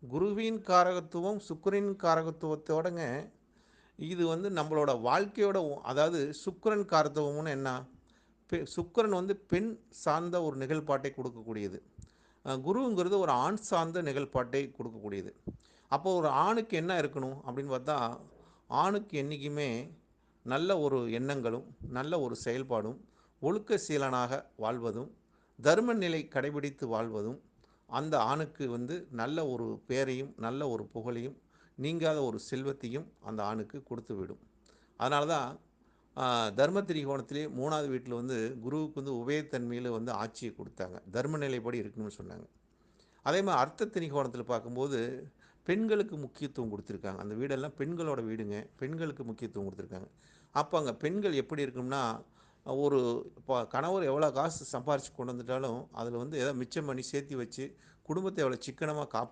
குருவின் காரகத்துவம், சுக்கிரனின் காரகத்துவத்தோடங்க, இது வந்து நம்மளோட வாழ்க்கையோட அதாவது சுக்கிரன் காரத்துவம்னு என்ன? சுக்கிரன் வந்து பெண் சார்ந்த ஒரு நிகழ்பாட்டை கொடுக்கக்கூடியது. குருங்கிறது ஒரு ஆண் சார்ந்த நிகழ்பாட்டை கொடுக்கக்கூடியது. அப்போ ஒரு ஆணுக்கு என்ன இருக்கணும் அப்படின்னு பார்த்தா, ஆணுக்கு என்னைக்குமே நல்ல ஒரு எண்ணங்களும், நல்ல ஒரு செயல்பாடும், ஒழுக்க சீலனாக வாழ்வதும், தர்ம நிலை கடைபிடித்து வாழ்வதும், அந்த ஆணுக்கு வந்து நல்ல ஒரு பேரையும், நல்ல ஒரு புகழையும், நீங்காத ஒரு செல்வத்தையும் அந்த ஆணுக்கு கொடுத்துவிடும். அதனால தான் அ தர்ம திரிகோணத்திலே 3வது வீட்ல வந்து குருவுக்கு வந்து உபயத்தன்மையில வந்து ஆட்சிய குடுத்தாங்க. தர்ம நிலைப்படி இருக்கணும்னு சொன்னாங்க. அதே மாரி அர்த்த திரிகோணத்தில பார்க்கும்போது, பெண்களுக்கு முக்கியத்துவம் குடுத்துருக்காங்க. அந்த வீடெல்லாம் பெண்களோட வீடுங்க. பெண்களுக்கு முக்கியத்துவம் குடுத்துருக்காங்க. அப்ப அங்க பெண்கள் எப்படி இருக்கும்னா, ஒரு கணவர் எவ்வளோ காசு சம்பாரிச்சு கொண்டு வந்துட்டாலும், அதில வந்து ஏதோ மிச்சம் பண்ணி சேர்த்தி வச்சு, குடும்பத்த எவ்வளோ சிக்கனமா